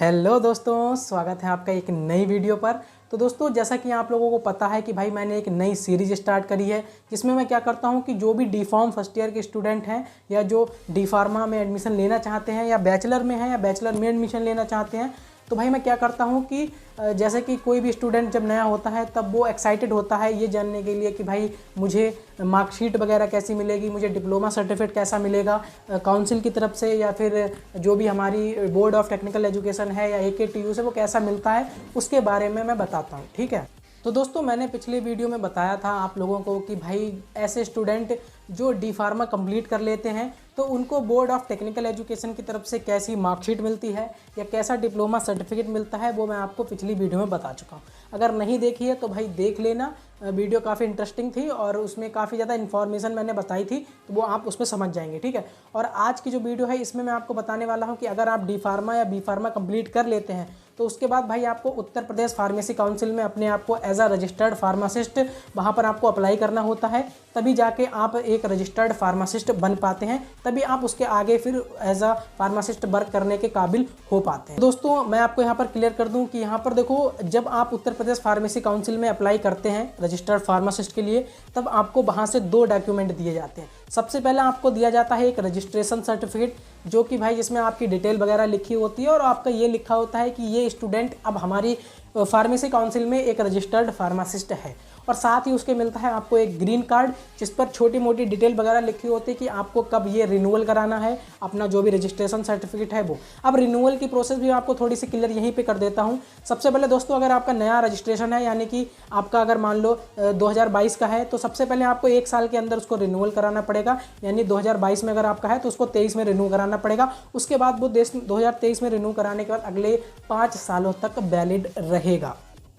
Hello दोस्तों, स्वागत है आपका एक नई वीडियो पर। तो दोस्तों, जैसा कि आप लोगों को पता है कि भाई मैंने एक नई सीरीज स्टार्ट करी है जिसमें मैं क्या करता हूं कि जो भी डी फार्म फर्स्ट ईयर के स्टूडेंट हैं या जो डी फार्मा में एडमिशन लेना चाहते हैं या बैचलर में हैं या बैचलर में एडमिशन लेना चाहते हैं, तो भाई मैं क्या करता हूं कि जैसे कि कोई भी स्टूडेंट जब नया होता है तब वो एक्साइटेड होता है ये जानने के लिए कि भाई मुझे मार्कशीट वगैरह कैसी मिलेगी, मुझे डिप्लोमा सर्टिफिकेट कैसा मिलेगा काउंसिल की तरफ से, या फिर जो भी हमारी बोर्ड ऑफ टेक्निकल एजुकेशन है या AKTU से वो कैसा मिलता है, उसके बारे में मैं बताता हूँ। ठीक है। तो दोस्तों, मैंने पिछले वीडियो में बताया था आप लोगों को कि भाई ऐसे स्टूडेंट जो डी फार्मा कंप्लीट कर लेते हैं तो उनको बोर्ड ऑफ टेक्निकल एजुकेशन की तरफ से कैसी मार्कशीट मिलती है या कैसा डिप्लोमा सर्टिफिकेट मिलता है, वो मैं आपको पिछली वीडियो में बता चुका हूँ। अगर नहीं देखी है तो भाई देख लेना, वीडियो काफ़ी इंटरेस्टिंग थी और उसमें काफ़ी ज़्यादा इन्फॉर्मेशन मैंने बताई थी, तो वो आप उसमें समझ जाएंगे। ठीक है। और आज की जो वीडियो है इसमें मैं आपको बताने वाला हूँ कि अगर आप डी फार्मा या बी फार्मा कंप्लीट कर लेते हैं तो उसके बाद भाई आपको उत्तर प्रदेश फार्मेसी काउंसिल में अपने आप को एज अ रजिस्टर्ड फार्मासिस्ट वहाँ पर आपको अप्लाई करना होता है, तभी जाके आप एक रजिस्टर्ड फार्मासिस्ट बन पाते हैं, तभी आप उसके आगे फिर एज अ फार्मासिस्ट वर्क करने के काबिल हो पाते हैं। दोस्तों, मैं आपको यहाँ पर क्लियर कर दूँ कि यहाँ पर देखो, जब आप उत्तर प्रदेश फार्मेसी काउंसिल में अप्लाई करते हैं रजिस्टर्ड फार्मासिस्ट के लिए, तब आपको वहाँ से 2 डॉक्यूमेंट दिए जाते हैं। सबसे पहले आपको दिया जाता है एक रजिस्ट्रेशन सर्टिफिकेट, जो कि भाई जिसमें आपकी डिटेल वगैरह लिखी होती है और आपका ये लिखा होता है कि ये स्टूडेंट अब हमारी फार्मेसी काउंसिल में एक रजिस्टर्ड फार्मासिस्ट है। और साथ ही उसके मिलता है आपको एक ग्रीन कार्ड जिस पर छोटी मोटी डिटेल वगैरह लिखी होती है कि आपको कब ये रिन्यूअल कराना है अपना जो भी रजिस्ट्रेशन सर्टिफिकेट है वो। अब रिन्यूअल की प्रोसेस भी आपको थोड़ी सी क्लियर यहीं पे कर देता हूँ। सबसे पहले दोस्तों, अगर आपका नया रजिस्ट्रेशन है, यानी कि आपका अगर मान लो 2022 का है, तो सबसे पहले आपको 1 साल के अंदर उसको रिन्यूअल कराना पड़ेगा। यानी 2022 में अगर आपका है तो उसको 23 में रिन्यू कराना पड़ेगा। उसके बाद वो 2023 में रिन्यू कराने के बाद अगले 5 सालों तक वैलिड रहेगा।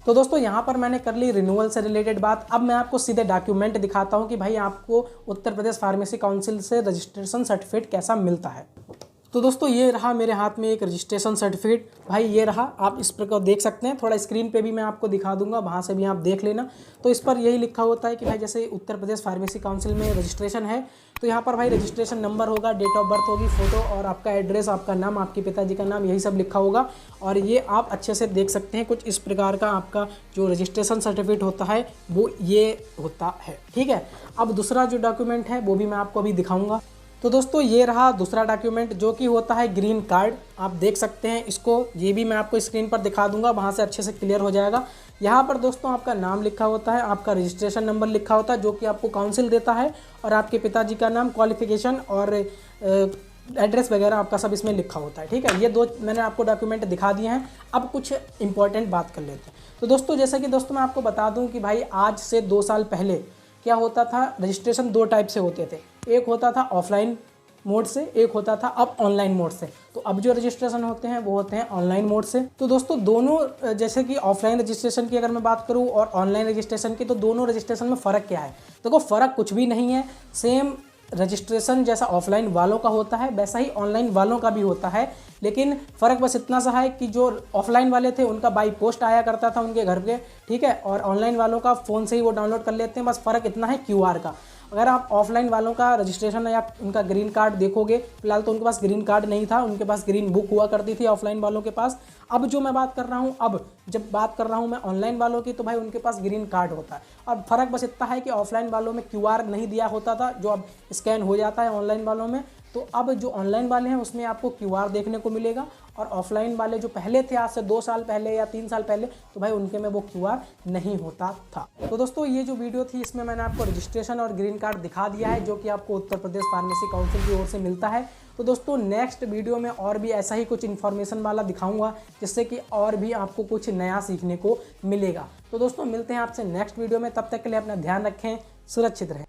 तो दोस्तों, यहाँ पर मैंने कर ली रिन्यूअल से रिलेटेड बात। अब मैं आपको सीधे डॉक्यूमेंट दिखाता हूँ कि भाई आपको उत्तर प्रदेश फार्मेसी काउंसिल से रजिस्ट्रेशन सर्टिफिकेट कैसा मिलता है। तो दोस्तों, ये रहा मेरे हाथ में एक रजिस्ट्रेशन सर्टिफिकेट। भाई ये रहा, आप इस प्रकार देख सकते हैं, थोड़ा स्क्रीन पे भी मैं आपको दिखा दूंगा, वहाँ से भी आप देख लेना। तो इस पर यही लिखा होता है कि भाई जैसे उत्तर प्रदेश फार्मेसी काउंसिल में रजिस्ट्रेशन है तो यहाँ पर भाई रजिस्ट्रेशन नंबर होगा, डेट ऑफ बर्थ होगी, फोटो और आपका एड्रेस, आपका नाम, आपके पिताजी का नाम, यही सब लिखा होगा। और ये आप अच्छे से देख सकते हैं, कुछ इस प्रकार का आपका जो रजिस्ट्रेशन सर्टिफिकेट होता है वो ये होता है। ठीक है। अब दूसरा जो डॉक्यूमेंट है वो भी मैं आपको अभी दिखाऊंगा। तो दोस्तों, ये रहा दूसरा डॉक्यूमेंट जो कि होता है ग्रीन कार्ड। आप देख सकते हैं इसको, ये भी मैं आपको स्क्रीन पर दिखा दूंगा, वहाँ से अच्छे से क्लियर हो जाएगा। यहाँ पर दोस्तों आपका नाम लिखा होता है, आपका रजिस्ट्रेशन नंबर लिखा होता है जो कि आपको काउंसिल देता है, और आपके पिताजी का नाम, क्वालिफिकेशन और एड्रेस वगैरह आपका सब इसमें लिखा होता है। ठीक है। ये 2 मैंने आपको डॉक्यूमेंट दिखा दिए हैं। अब कुछ इंपॉर्टेंट बात कर लेते हैं। तो दोस्तों, जैसा कि दोस्तों मैं आपको बता दूँ कि भाई आज से 2 साल पहले क्या होता था, रजिस्ट्रेशन 2 टाइप से होते थे। एक होता था ऑफलाइन मोड से, एक होता था अब ऑनलाइन मोड से। तो अब जो रजिस्ट्रेशन होते हैं वो होते हैं ऑनलाइन मोड से। तो दोस्तों, दोनों जैसे कि ऑफलाइन रजिस्ट्रेशन की अगर मैं बात करूं और ऑनलाइन रजिस्ट्रेशन की, तो दोनों रजिस्ट्रेशन में फ़र्क क्या है? देखो, फ़र्क कुछ भी नहीं है। सेम रजिस्ट्रेशन जैसा ऑफलाइन वालों का होता है वैसा ही ऑनलाइन वालों का भी होता है, लेकिन फ़र्क बस इतना सा है कि जो ऑफलाइन वाले थे उनका बाई पोस्ट आया करता था उनके घर पे। ठीक है। और ऑनलाइन वालों का फ़ोन से ही वो डाउनलोड कर लेते हैं। बस फ़र्क इतना है QR का। अगर आप ऑफलाइन वालों का रजिस्ट्रेशन या उनका ग्रीन कार्ड देखोगे, फिलहाल तो उनके पास ग्रीन कार्ड नहीं था, उनके पास ग्रीन बुक हुआ करती थी ऑफलाइन वालों के पास। अब जो मैं बात कर रहा हूँ, अब जब बात कर रहा हूँ मैं ऑनलाइन वालों की, तो भाई उनके पास ग्रीन कार्ड होता है। और फ़र्क बस इतना है कि ऑफलाइन वालों में QR नहीं दिया होता था, जो अब स्कैन हो जाता है ऑनलाइन वालों में। तो अब जो ऑनलाइन वाले हैं उसमें आपको QR देखने को मिलेगा, और ऑफलाइन वाले जो पहले थे आज से 2 साल पहले या 3 साल पहले, तो भाई उनके में वो QR नहीं होता था। तो दोस्तों, ये जो वीडियो थी इसमें मैंने आपको रजिस्ट्रेशन और ग्रीन कार्ड दिखा दिया है जो कि आपको उत्तर प्रदेश फार्मेसी काउंसिल की ओर से मिलता है। तो दोस्तों, नेक्स्ट वीडियो में और भी ऐसा ही कुछ इन्फॉर्मेशन वाला दिखाऊंगा जिससे कि और भी आपको कुछ नया सीखने को मिलेगा। तो दोस्तों, मिलते हैं आपसे नेक्स्ट वीडियो में। तब तक के लिए अपना ध्यान रखें, सुरक्षित रहें।